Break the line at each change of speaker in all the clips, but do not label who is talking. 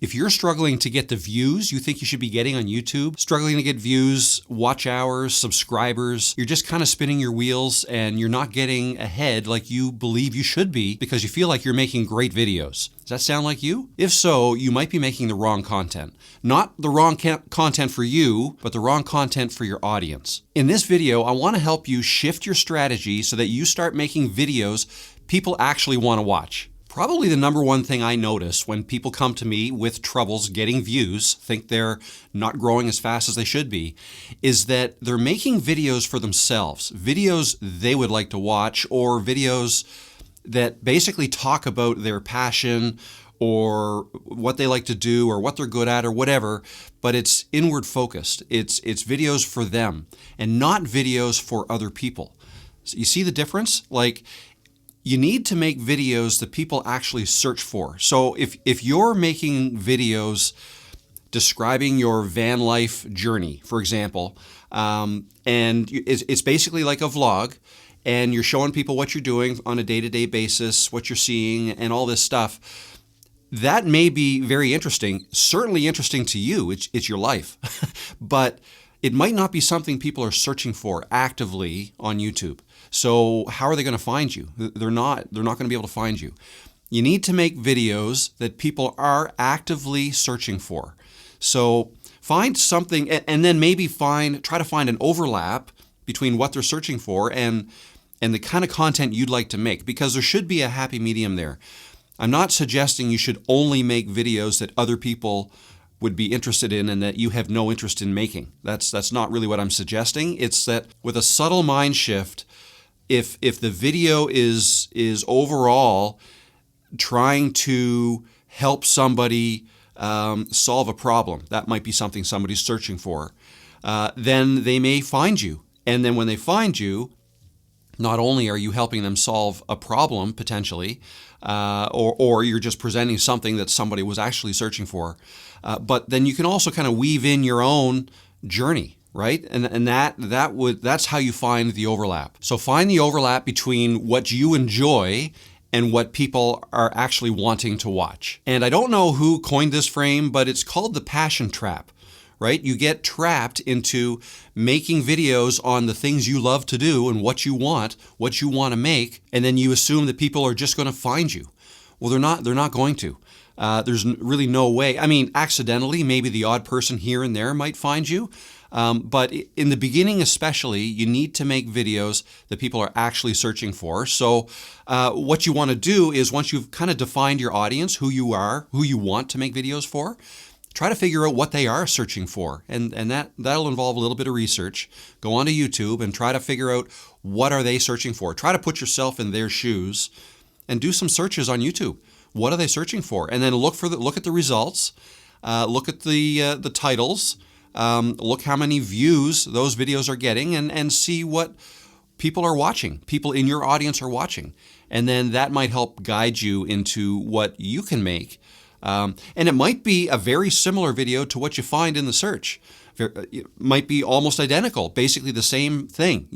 If you're struggling to get the views you think you should be getting on YouTube, struggling to get views, watch hours, subscribers, you're just kind of spinning your wheels and you're not getting ahead like you believe you should be because you feel like you're making great videos. Does that sound like you? If so, you might be making the wrong content. Not the wrong content for you, but the wrong content for your audience. In this video, I want to help you shift your strategy so that you start making videos people actually want to watch. Probably the number one thing I notice when people come to me with troubles getting views, think they're not growing as fast as they should be, is that they're making videos for themselves, videos they would like to watch, or videos that basically talk about their passion or what they like to do or what they're good at or whatever, but it's inward focused. It's videos for them and not videos for other people. So you see the difference? Like, you need to make videos that people actually search for. So if you're making videos describing your van life journey, for example, and it's basically like a vlog, and you're showing people what you're doing on a day-to-day basis, what you're seeing, and all this stuff, that may be very interesting, certainly interesting to you. It's your life. But it might not be something people are searching for actively on YouTube. So how are they going to find you? They're not going to be able to find you. You need to make videos that people are actively searching for. So find something and then maybe try to find an overlap between what they're searching for and the kind of content you'd like to make, because there should be a happy medium there. I'm not suggesting you should only make videos that other people would be interested in and that you have no interest in making. That's not really what I'm suggesting. It's that with a subtle mind shift, if the video is overall trying to help somebody solve a problem, that might be something somebody's searching for, then they may find you. And then when they find you, not only are you helping them solve a problem potentially, or you're just presenting something that somebody was actually searching for, but then you can also kind of weave in your own journey, right? And that's how you find the overlap. So find the overlap between what you enjoy and what people are actually wanting to watch. And I don't know who coined this frame, but it's called the passion trap. Right? You get trapped into making videos on the things you love to do and what you want to make, and then you assume that people are just going to find you. Well, they're not going to. There's really no way. I mean, accidentally, maybe the odd person here and there might find you, but in the beginning especially, you need to make videos that people are actually searching for. So what you want to do is, once you've kind of defined your audience, who you are, who you want to make videos for, try to figure out what they are searching for, and that'll involve a little bit of research. Go onto YouTube and try to figure out what are they searching for. Try to put yourself in their shoes and do some searches on YouTube. What are they searching for? And then look at the results, look at the titles, look how many views those videos are getting, and see what people are watching, people in your audience are watching. And then that might help guide you into what you can make. And it might be a very similar video to what you find in the search. It might be almost identical, basically the same thing.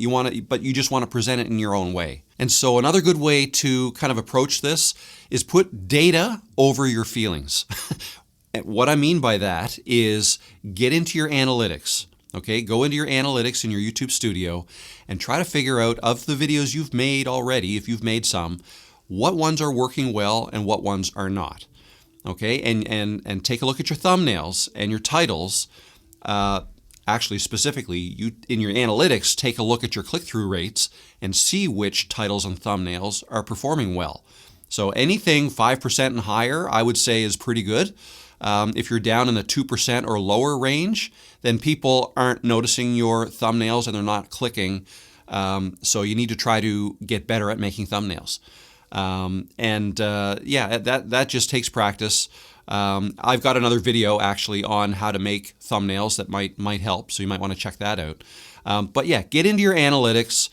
But you just want to present it in your own way. And so another good way to kind of approach this is put data over your feelings. And what I mean by that is get into your analytics. Okay, go into your analytics in your YouTube studio and try to figure out, of the videos you've made already, if you've made some, what ones are working well and what ones are not. Okay, and take a look at your thumbnails and your titles. Actually, specifically, in your analytics, take a look at your click-through rates and see which titles and thumbnails are performing well. So anything 5% and higher, I would say, is pretty good. If you're down in the 2% or lower range, then people aren't noticing your thumbnails and they're not clicking. So you need to try to get better at making thumbnails. That just takes practice. I've got another video actually on how to make thumbnails that might help, so you might want to check that out. But yeah, get into your analytics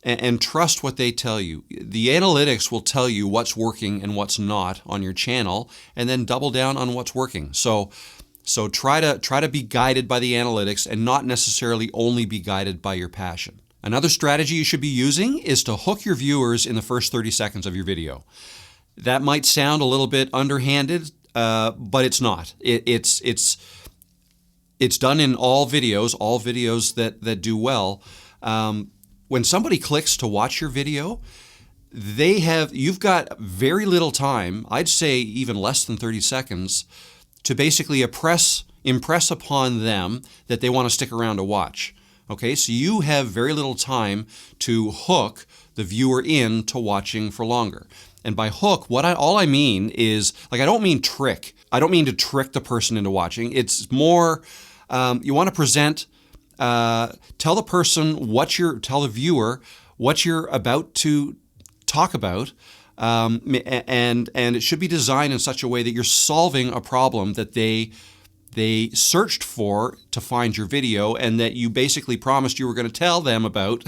and trust what they tell you. The analytics will tell you what's working and what's not on your channel, and then double down on what's working. So try to be guided by the analytics and not necessarily only be guided by your passion. Another strategy you should be using is to hook your viewers in the first 30 seconds of your video. That might sound a little bit underhanded. but it's not. It's done in all videos that do well. When somebody clicks to watch your video, you've got very little time, I'd say even less than 30 seconds, to basically impress upon them that they want to stick around to watch. Okay, so you have very little time to hook the viewer in to watching for longer. And by hook, all I mean is, like, I don't mean trick. I don't mean to trick the person into watching. It's more, you want to present, tell the viewer what you're about to talk about, and it should be designed in such a way that you're solving a problem that they searched for to find your video, and that you basically promised you were going to tell them about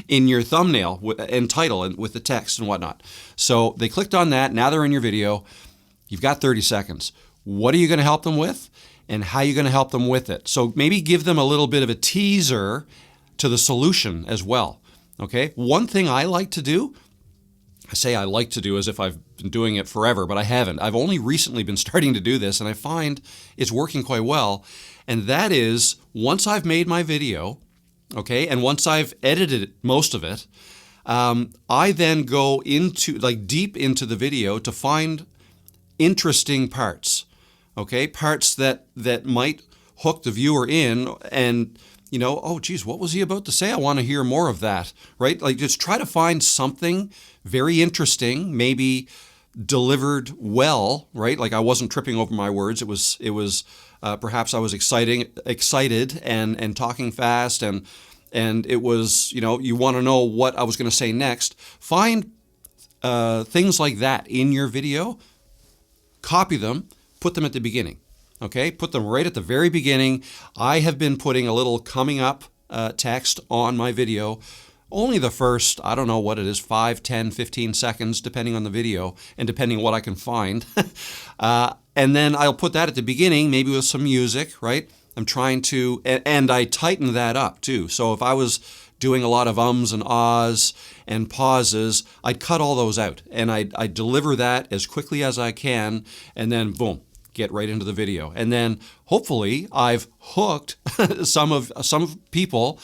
in your thumbnail and title and with the text and whatnot. So they clicked on that. Now they're in your video. You've got 30 seconds. What are you going to help them with, and how are you going to help them with it? So maybe give them a little bit of a teaser to the solution as well. Okay. One thing I like to do, I say I like to do as if I've been doing it forever, but I haven't. I've only recently been starting to do this, and I find it's working quite well. And that is, once I've made my video, okay, and once I've edited most of it, I then go deep into the video to find interesting parts, okay, parts that might hook the viewer in, and oh geez, what was he about to say? I want to hear more of that, right? Like, just try to find something very interesting, maybe delivered well, right? Like, I wasn't tripping over my words. It was perhaps I was excited and talking fast, and it was, you want to know what I was going to say next. Find things like that in your video, copy them, put them at the beginning. Okay, put them right at the very beginning. I have been putting a little coming up text on my video, only the first, I don't know what it is, 5, 10, 15 seconds, depending on the video and depending on what I can find. And then I'll put that at the beginning, maybe with some music, right? I'm trying to, and I tighten that up too. So if I was doing a lot of ums and ahs and pauses, I'd cut all those out, and I'd deliver that as quickly as I can, and then boom, get right into the video. And then hopefully I've hooked some people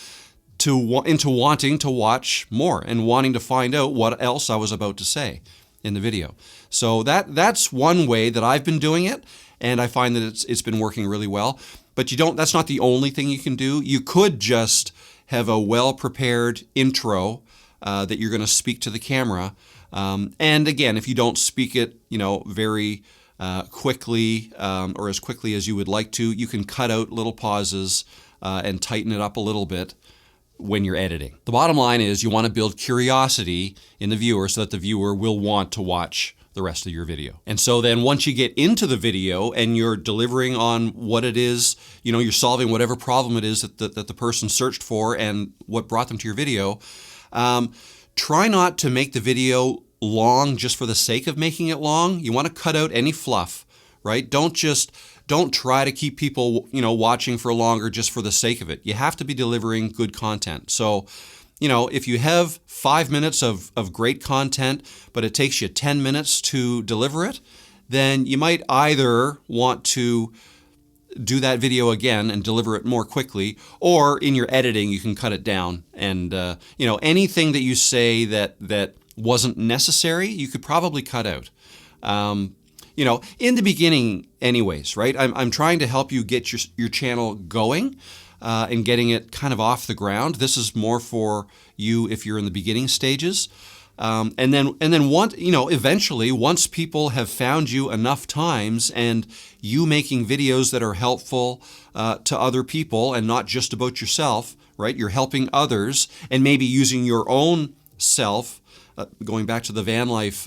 into wanting to watch more and wanting to find out what else I was about to say in the video. So that's one way that I've been doing it, and I find that it's been working really well. But that's not the only thing you can do. You could just have a well-prepared intro that you're going to speak to the camera. And again, if you don't speak it, very quickly or as quickly as you would like to, you can cut out little pauses and tighten it up a little bit when you're editing. The bottom line is you want to build curiosity in the viewer so that the viewer will want to watch the rest of your video. And so then once you get into the video and you're delivering on what it is, you're solving whatever problem it is that the person searched for and what brought them to your video, try not to make the video long just for the sake of making it long. You want to cut out any fluff, right? Don't try to keep people, watching for longer just for the sake of it. You have to be delivering good content. So, if you have 5 minutes of great content, but it takes you 10 minutes to deliver it, then you might either want to do that video again and deliver it more quickly, or in your editing, you can cut it down. And, anything that you say that wasn't necessary, you could probably cut out. In the beginning anyways, right? I'm trying to help you get your channel going and getting it kind of off the ground. This is more for you if you're in the beginning stages. And then eventually, once people have found you enough times and you making videos that are helpful to other people and not just about yourself, right? You're helping others and maybe using your own self. Going back to the van life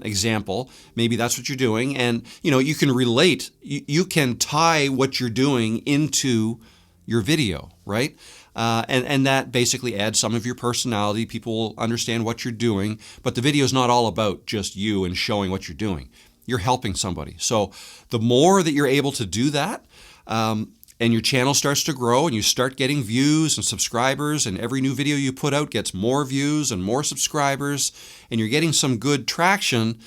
example, maybe that's what you're doing. And, you can relate, you can tie what you're doing into your video, right? And that basically adds some of your personality. People will understand what you're doing, but the video is not all about just you and showing what you're doing. You're helping somebody. So the more that you're able to do that, and your channel starts to grow and you start getting views and subscribers, and every new video you put out gets more views and more subscribers, and you're getting some good traction,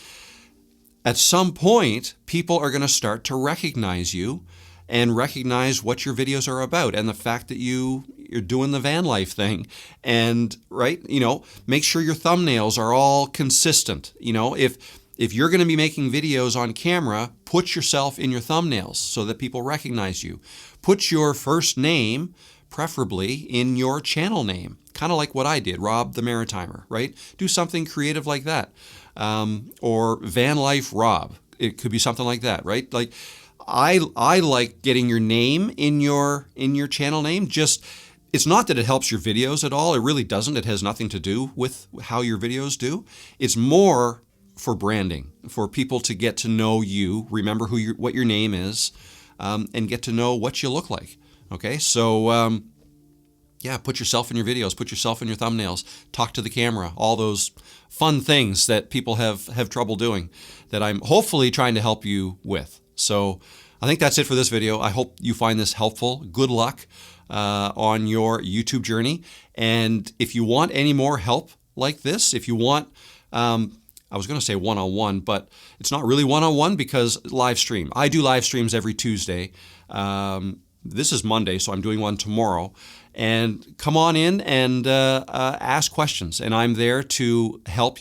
at some point, people are going to start to recognize you and recognize what your videos are about, and the fact that you're doing the van life thing. And right, make sure your thumbnails are all consistent. If you're going to be making videos on camera, put yourself in your thumbnails so that people recognize you. Put your first name, preferably, in your channel name, kind of like what I did, Rob the Maritimer, right? Do something creative like that. Or Van Life Rob. It could be something like that, right? Like, I like getting your name in your channel name. It's not that it helps your videos at all. It really doesn't. It has nothing to do with how your videos do. It's more for branding, for people to get to know you, remember what your name is, and get to know what you look like. Okay, so put yourself in your videos, put yourself in your thumbnails, talk to the camera, all those fun things that people have trouble doing that I'm hopefully trying to help you with. So I think that's it for this video. I hope you find this helpful. Good luck on your YouTube journey. And if you want any more help like this, if you want, I was going to say one-on-one, but it's not really one-on-one because live stream. I do live streams every Tuesday. This is Monday, so I'm doing one tomorrow. And come on in and ask questions. And I'm there to help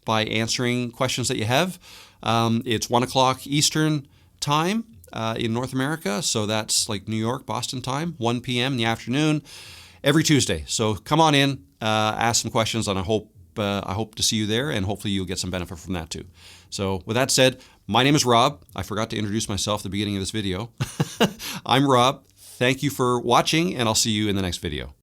by answering questions that you have. It's 1 o'clock Eastern time in North America. So that's like New York, Boston time, 1 p.m. in the afternoon, every Tuesday. So come on in, ask some questions, and I hope to see you there, and hopefully you'll get some benefit from that too. So with that said, my name is Rob. I forgot to introduce myself at the beginning of this video. I'm Rob. Thank you for watching, and I'll see you in the next video.